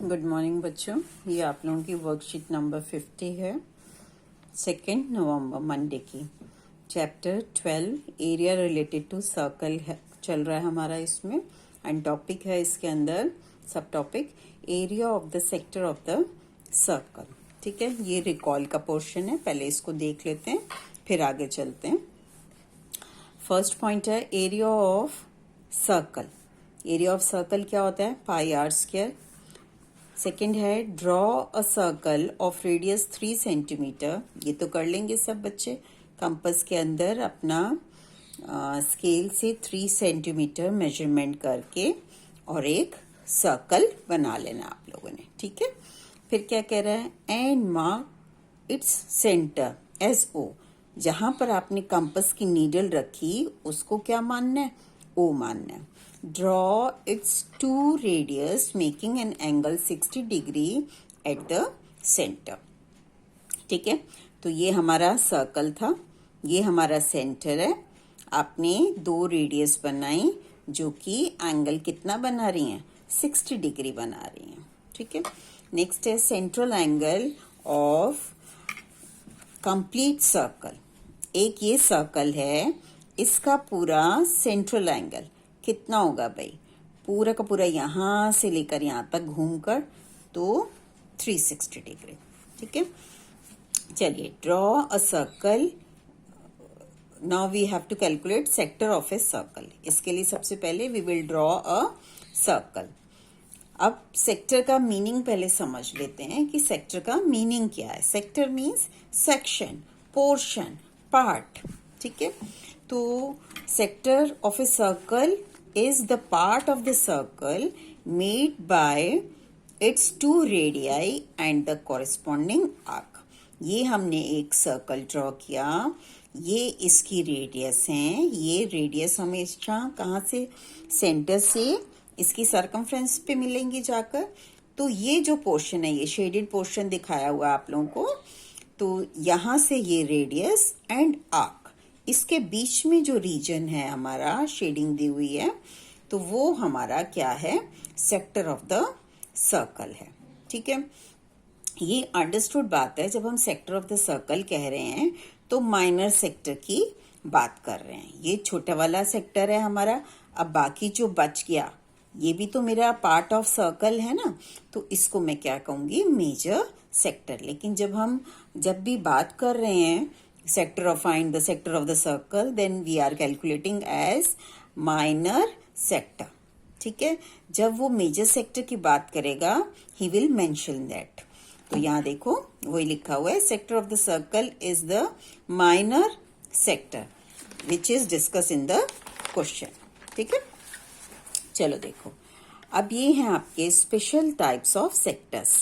Good morning बच्चों, ये आप लोगों की वर्कशीट नंबर 50 है। 2 नवंबर मंडे की। Chapter 12 area related to circle है, चल रहा है हमारा इसमें। एंड टॉपिक है इसके अंदर, सब topic area of the sector of the circle. ठीक है, ये रिकॉल का पोर्शन है, पहले इसको देख लेते हैं फिर आगे चलते हैं। फर्स्ट पॉइंट है area of circle. Area of circle क्या होता है? पाई आर स्क्वायर। सेकेंड है draw a circle of radius 3 centimetre. ये तो कर लेंगे सब बच्चे। कंपास के अंदर अपना स्केल से 3 सेंटीमीटर मेजरमेंट करके और एक सर्कल बना लेना आप लोगों ने। ठीक है, फिर क्या कह रहा है? And mark its centre as O. जहां पर आपने कंपास की नीडल रखी उसको क्या मानना है? ओ मानना है। Draw its two radius making an angle 60 degree at the center। ठीक है, तो ये हमारा सर्कल था, ये हमारा सेंटर है। आपने 2 रेडियस बनाई जो कि एंगल कितना बना रही हैं? 60 डिग्री बना रही हैं। ठीक है, नेक्स्ट है central angle of complete circle. एक ये सर्कल है, इसका पूरा सेंट्रल एंगल कितना होगा भाई? पूरा का पूरा यहां से लेकर यहां तक घूमकर तो 360 डिग्री। ठीक है, चलिए draw a circle. Now we have to calculate sector of a circle. इसके लिए सबसे पहले we will draw a circle. अब सेक्टर का मीनिंग पहले समझ लेते हैं कि सेक्टर का मीनिंग क्या है। Sector means section, portion, part. ठीक है, तो sector of a circle is the part of the circle made by its 2 radii and the corresponding arc। ये हमने एक सर्कल ड्रॉ किया, ये इसकी रेडियस है। ये रेडियस हमेशा कहाँ से? सेंटर से इसकी सरकमफ्रेंस पे मिलेंगी जाकर। तो ये जो पोर्शन है, ये शेडेड पोर्शन दिखाया हुआ आप लोगों को, तो यहाँ से ये रेडियस एंड आर्क, इसके बीच में जो रीजन है हमारा शेडिंग दी हुई है, तो वो हमारा क्या है? सेक्टर ऑफ द सर्कल है। ठीक है, ये अंडरस्टूड बात है। जब हम सेक्टर ऑफ द सर्कल कह रहे हैं तो माइनर सेक्टर की बात कर रहे हैं। ये छोटा वाला सेक्टर है हमारा। अब बाकी जो बच गया ये भी तो मेरा पार्ट ऑफ सर्कल है ना, तो इसको मैं क्या कहूंगी? Major sector. लेकिन जब भी बात कर रहे हैं sector of find the sector of the circle, then we are calculating as minor sector। ठीक है, जब वो मेजर सेक्टर की बात करेगा he will mention that। तो यहाँ देखो वही लिखा हुआ है, sector of the circle is the minor sector which is discuss in the question. ठीक है, चलो देखो, अब ये हैं आपके स्पेशल टाइप्स ऑफ सेक्टर्स।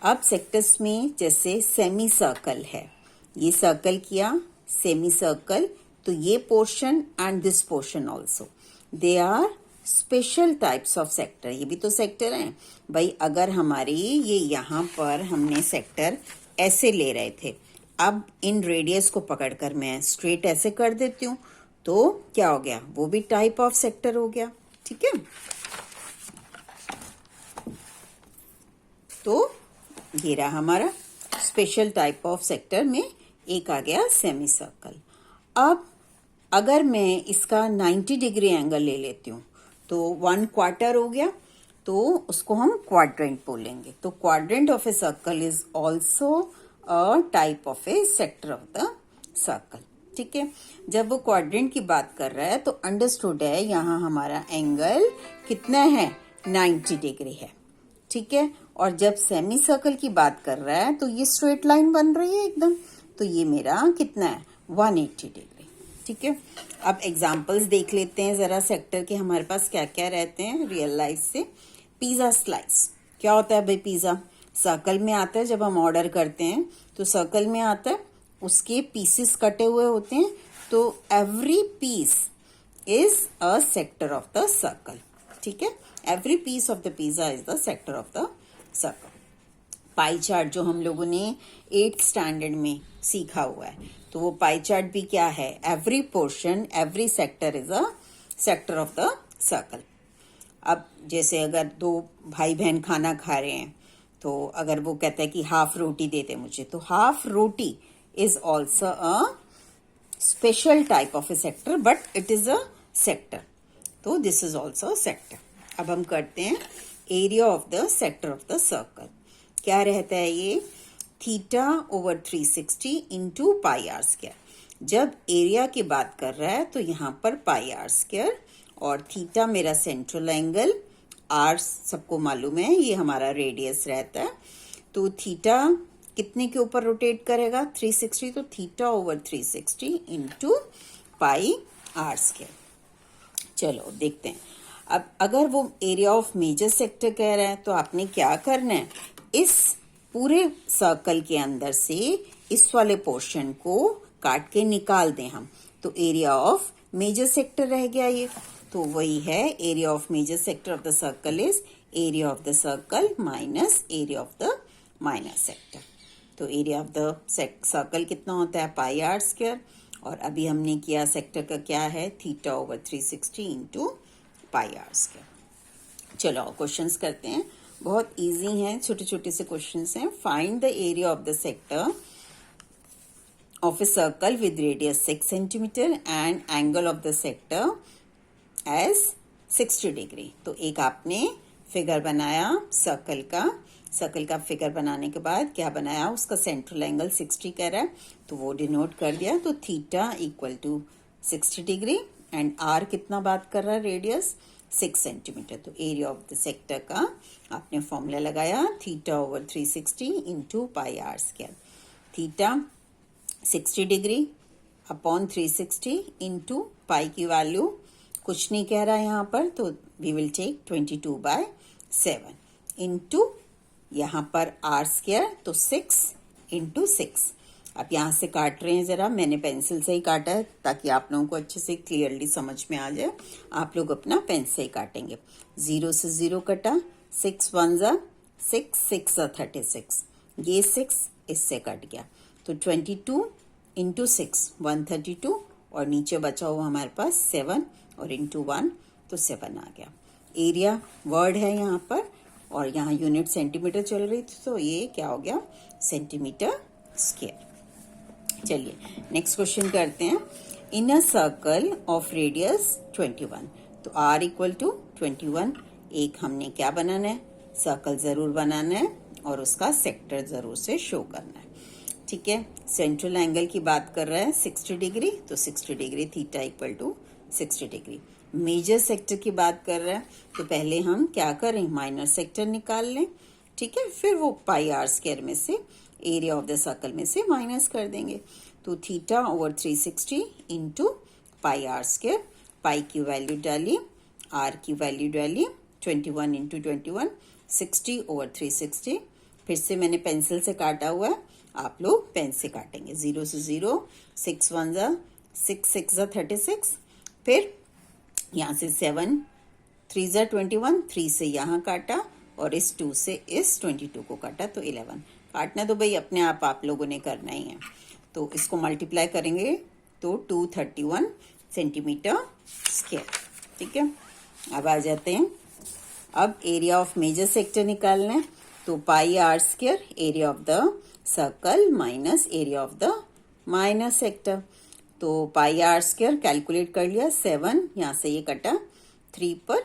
अब सेक्टर्स में जैसे सेमी सर्कल है, ये सर्कल किया, सेमी सर्कल, तो ये portion and this portion also, they are special types of sector. ये भी तो सेक्टर हैं भाई। अगर हमारी ये यहाँ पर हमने सेक्टर ऐसे ले रहे थे, अब इन रेडियस को पकड़कर मैं स्ट्रेट ऐसे कर देती हूँ तो क्या हो गया? वो भी टाइप ऑफ सेक्टर हो गया। ठीक है, तो ये रहा हमारा स्पेशल टाइप ऑफ सेक्टर में एक आ गया सेमी सर्कल। अब अगर मैं इसका 90 डिग्री एंगल ले लेती हूँ तो 1/4 हो गया, तो उसको हम क्वाड्रेंट बोलेंगे। तो quadrant of a circle is also a type of a sector of the circle. ठीक है, जब वो क्वाड्रेंट की बात कर रहा है तो अंडरस्टूड है यहाँ हमारा एंगल कितना है? 90 डिग्री है। ठीक है, और जब सेमी सर्कल की बात कर रहा है तो ये स्ट्रेट लाइन बन रही है एकदम, तो ये मेरा कितना है? 180 डिग्री। ठीक है, अब एग्जांपल्स देख लेते हैं जरा सेक्टर के हमारे पास क्या क्या रहते हैं रियल लाइफ से। पिज्जा स्लाइस क्या होता है भाई? पिज्जा सर्कल में आता है, जब हम ऑर्डर करते हैं तो सर्कल में आता है, उसके पीसेस कटे हुए होते हैं, तो every piece is a sector of the circle. ठीक है, every piece of the pizza is the sector of the circle. Pie chart जो हम लोगों ने 8th स्टैंडर्ड में सीखा हुआ है, तो वो पाई चार्ट भी क्या है? Every portion, every sector is a sector of the circle. अब जैसे अगर दो भाई बहन खाना खा रहे हैं, तो अगर वो कहता है कि हाफ रोटी दे दे मुझे, तो half roti is also a special type of a sector, but it is a sector, तो this is also a sector. अब हम करते हैं area of the sector of the circle. क्या रहता है ये? Theta over 360 into pi r square. जब एरिया की बात कर रहा है तो यहाँ पर पाई आर स्क्वायर, और थीटा मेरा सेंट्रल एंगल, आर सबको मालूम है ये हमारा रेडियस रहता है, तो थीटा कितने के ऊपर रोटेट करेगा? 360, तो theta over 360 into pi r square. चलो देखते हैं। अब अगर वो एरिया ऑफ मेजर सेक्टर कह रहा है तो आपने क्या करना है, इस पूरे सर्कल के अंदर से इस वाले पोर्शन को काट के निकाल दें हम, तो एरिया ऑफ मेजर सेक्टर रह गया ये। तो वही है, area of major sector of the circle is area of the circle minus area of the minor sector. तो एरिया ऑफ द सर्कल कितना होता है? पाई आर स्क्वायर, और अभी हमने किया सेक्टर का क्या है? Theta over 360 into pi r square. चलो क्वेश्चंस करते हैं, बहुत इजी हैं, छोटे छोटे से क्वेश्चंस हैं। Find the area of the sector of a circle with radius 6 centimetre and angle of the sector as 60 degree. तो एक आपने फिगर बनाया सर्कल का फिगर बनाने के बाद क्या बनाया? उसका सेंट्रल एंगल 60 कह रहा है, तो वो डिनोट कर दिया। तो theta equal to 60 degree, and r कितना बात कर रहा है? Radius 6 centimetre. तो एरिया ऑफ द सेक्टर का आपने फॉर्मूला लगाया, theta over 360 into pi r square. Theta 60 degree upon 360 into pi की वैल्यू कुछ नहीं कह रहा है यहाँ पर, तो वी विल टेक 22/7 इंटू यहाँ पर आर स्क्वायर, तो 6 इंटू 6। अब यहाँ से काट रहे हैं, जरा मैंने पेंसिल से ही काटा है ताकि आप लोगों को अच्छे से क्लियरली समझ में आ जाए। आप लोग अपना पेन से ही काटेंगे। 0 से 0 कटा, 6 1 जा 6, 6 जा 36, ये 6 इससे कट गया, तो 22 इंटू 6 132, और नीचे बचा हुआ हमारे पास 7, और इंटू 1 तो 7 आ गया। एरिया वर्ड है यहाँ पर, और यहाँ यूनिट सेंटीमीटर चल रही थी, तो ये क्या हो गया? Centimetre square. चलिए नेक्स्ट क्वेश्चन करते हैं। इन अ सर्कल ऑफ रेडियस 21, तो r इक्वल टू 21, एक हमने क्या बनाना है? सर्कल जरूर बनाना है, और उसका सेक्टर जरूर से शो करना है। ठीक है, सेंट्रल एंगल की बात कर रहा है 60 डिग्री, तो 60 degree theta equal to 60 degree. Major sector की बात कर रहा है, तो पहले हम क्या करें? माइनर सेक्टर निकाल लें। ठीक है, फिर वो पाई आर स्क्वायर में से एरिया ऑफ द सर्कल में से माइनस कर देंगे। तो theta over 360 into pi r square, pi की वैल्यू डाली, आर की वैल्यू डाली, 21 इंटू 21, 60 ओवर 360। फिर से मैंने पेंसिल से काटा हुआ है, आप लोग पेन से काटेंगे। 0 से 0, 6 1 जा 6, 6 जा 36, फिर यहाँ से 7 3 जा 21, 3 से यहाँ काटा, और इस 2 से इस 22 को काटा, तो 11। काटना तो भाई अपने आप लोगों ने करना ही है, तो इसको मल्टीप्लाई करेंगे तो 231 सेंटीमीटर स्क्वायर। ठीक है, अब आ जाते हैं, अब एरिया ऑफ मेजर सेक्टर निकालना है, तो pi r square area of the circle minus area of the minor sector. तो पाई आर स्क्वायर कैलकुलेट कर लिया, 7 यहाँ से ये कटा 3 पर,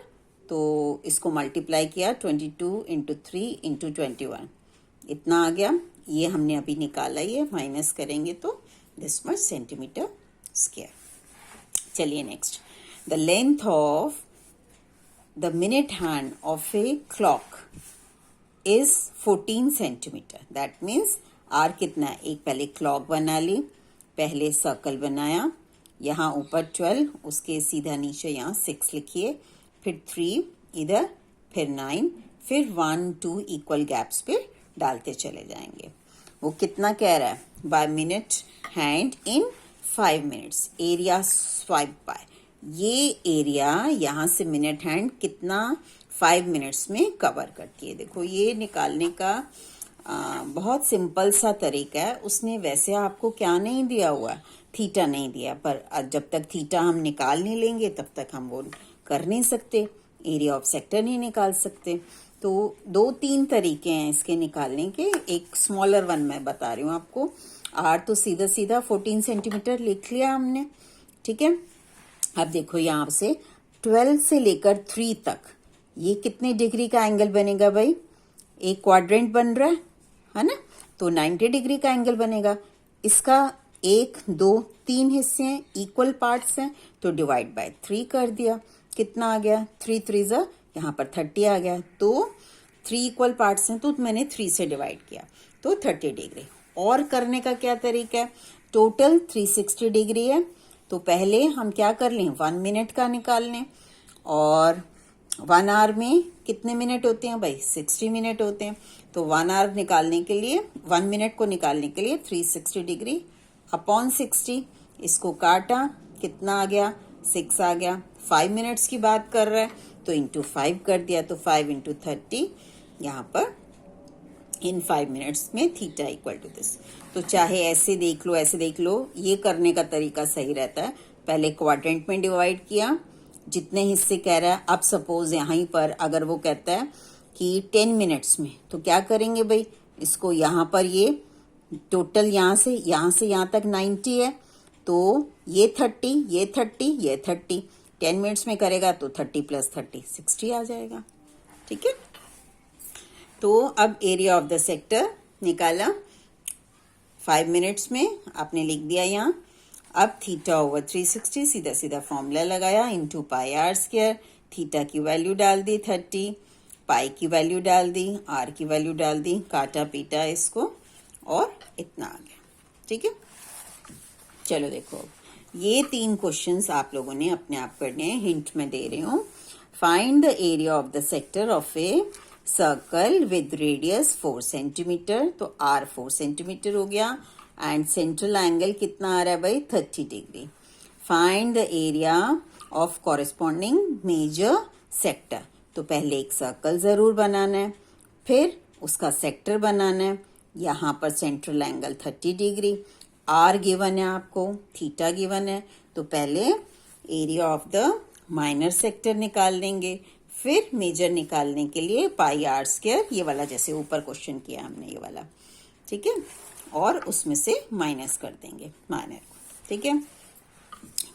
तो इसको मल्टीप्लाई किया 22 इंटू 3 इंटू 21, इतना आ गया। ये हमने अभी निकाला, ये माइनस करेंगे तो दिस मच सेंटीमीटर स्क्वायर। चलिए next, the length of the minute hand of a clock is 14 centimetre. That means r कितना है? एक पहले क्लॉक बना ली, पहले सर्कल बनाया, यहाँ ऊपर 12, उसके सीधा नीचे यहाँ 6 लिखिए, फिर 3 इधर, फिर 9, फिर 1 2 इक्वल गैप्स पे डालते चले जाएंगे। वो कितना कह रहा है? By minute hand in 5 minutes area swipe by. ये एरिया यहाँ से मिनट हैंड कितना 5 मिनट्स में कवर करती है। देखो ये निकालने का बहुत सिंपल सा तरीका है। उसने वैसे आपको क्या नहीं दिया हुआ? थीटा नहीं दिया, पर जब तक थीटा हम निकाल नहीं लेंगे तब तक हम वो कर नहीं सकते। एरिया ऑफ सेक्टर नहीं निकाल सकते। तो 2-3 तरीके हैं इसके निकालने के, एक स्मॉलर वन मैं बता रही हूँ आपको। आर तो सीधा सीधा 14 सेंटीमीटर लिख लिया हमने, ठीक है। अब देखो यहाँ से 12 से लेकर 3 तक ये कितने डिग्री का एंगल बनेगा भाई? एक क्वाड्रेंट बन रहा है ना, तो 90 डिग्री का एंगल बनेगा। इसका 1, 2, 3 हिस्से हैं, इक्वल पार्ट्स हैं, तो डिवाइड बाय 3 कर दिया। कितना आ गया? 3 3 यहाँ पर 30 आ गया। तो 3 इक्वल पार्ट्स हैं तो मैंने 3 से डिवाइड किया, तो 30 डिग्री। और करने का क्या तरीका है? टोटल 360 डिग्री है, तो पहले हम क्या कर लें, 1 मिनट का निकाल लें। और 1 आवर में कितने मिनट होते हैं भाई? 60 मिनट होते हैं। तो 1 आवर निकालने के लिए, 1 मिनट को निकालने के लिए 360 डिग्री अपॉन 60, इसको काटा, कितना आ गया? 6 आ गया। 5 मिनट्स की बात कर रहा है तो इंटू 5 कर दिया, तो 5 इंटू 30, यहाँ पर इन 5 मिनट्स में थीटा इक्वल टू दिस। तो चाहे ऐसे देख लो, ऐसे देख लो, ये करने का तरीका सही रहता है। पहले क्वाड्रेंट में डिवाइड किया, जितने हिस्से कह रहा है। अब सपोज यहीं पर अगर वो कहता है कि 10 मिनट्स में, तो क्या करेंगे भाई? इसको यहाँ पर ये टोटल यहाँ से यहाँ तक 90 है, तो ये 30, ये 30, ये 30, 10 मिनट्स में करेगा तो 30 प्लस 30 60 आ जाएगा, ठीक है। तो अब एरिया ऑफ द सेक्टर निकाला 5 मिनट्स में, आपने लिख दिया यहाँ। अब थीटा ओवर 360 सीधा सीधा फॉर्मूला लगाया, into pi r square. Theta की वैल्यू डाल दी 30, पाई की वैल्यू डाल दी, आर की वैल्यू डाल दी, काटा पीटा इसको और इतना आ गया, ठीक है। चलो देखो, ये 3 क्वेश्चंस आप लोगों ने अपने आप करने हैं, हिंट में दे रही हूँ। Find the area of the sector of a circle with radius 4 centimetre, तो आर 4 सेंटीमीटर हो गया। एंड सेंट्रल एंगल कितना आ रहा है भाई? 30 degree. Find the area of corresponding major sector, तो पहले एक सर्कल जरूर बनाना है, फिर उसका सेक्टर बनाना है। यहाँ पर central angle 30 degree, r given है आपको, थीटा गिवन है, तो पहले area of the minor sector निकाल देंगे, फिर मेजर निकालने के लिए पाई आर स्क्वायर, ये वाला जैसे ऊपर क्वेश्चन किया हमने ये वाला, ठीक है, और उसमें से माइनस कर देंगे माइनर को, ठीक है।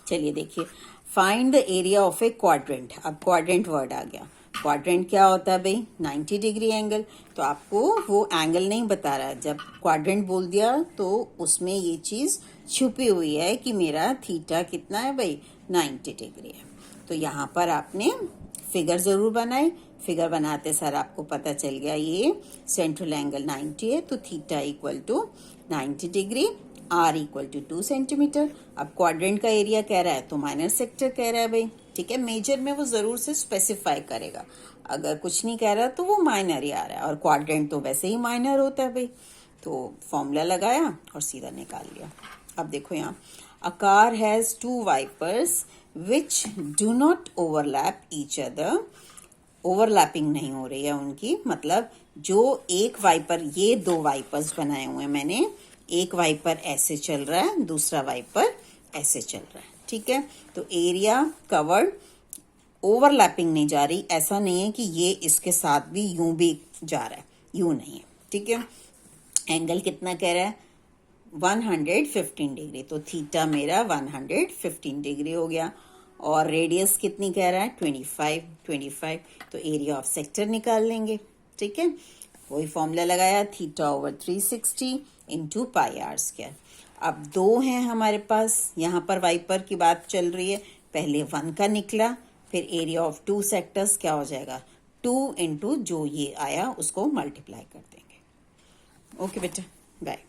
चलिए देखिए, find the area of A quadrant. अब क्वाड्रेंट वर्ड आ गया। क्वाड्रेंट क्या होता है भाई? 90 डिग्री एंगल। तो आपको वो एंगल नहीं बता रहा है, जब क्वाड्रेंट बोल दिया तो उसमें ये चीज छुपी हुई है कि मेरा थीटा कितना है भाई? 90 डिग्री है। तो यहाँ पर आपने फिगर जरूर बनाए, फिगर बनाते सर आपको पता चल गया ये सेंट्रल एंगल 90 है, तो theta equal to 90 degree, r equal to 2 centimetre. अब क्वाड्रेंट का एरिया कह रहा है तो माइनर सेक्टर कह रहा है भाई, ठीक है। मेजर में वो जरूर से स्पेसिफाई करेगा, अगर कुछ नहीं कह रहा तो वो माइनर ही आ रहा है, और क्वाड्रेंट तो वैसे ही माइनर होता है भाई। तो फॉर्मूला लगाया और सीधा निकाल लिया। अब देखो यहाँ, a car has 2 wipers which do not overlap each other. Overlapping नहीं हो रही है उनकी, मतलब जो एक वाइपर, ये 2 वाइपर्स बनाए हुए हैं मैंने, एक वाइपर ऐसे चल रहा है, दूसरा वाइपर ऐसे चल रहा है, ठीक है। तो एरिया कवर्ड, ओवरलैपिंग नहीं जा रही, ऐसा नहीं है कि ये इसके साथ भी यूं भी जा रहा है, यूं नहीं है, ठीक है। एंगल कितना कह रहा है? 115 डिग्री, तो थीटा मेरा 115 डिग्री हो गया। और रेडियस कितनी कह रहा है? 25। तो एरिया ऑफ सेक्टर निकाल लेंगे, ठीक है। वही फॉर्मूला लगाया, theta over 360 into pi r square. अब 2 हैं हमारे पास, यहाँ पर वाइपर की बात चल रही है, पहले 1 का निकला, फिर एरिया ऑफ 2 सेक्टर्स क्या हो जाएगा? 2 इंटू जो ये आया उसको मल्टीप्लाई कर देंगे। ओके बेटा, बाय।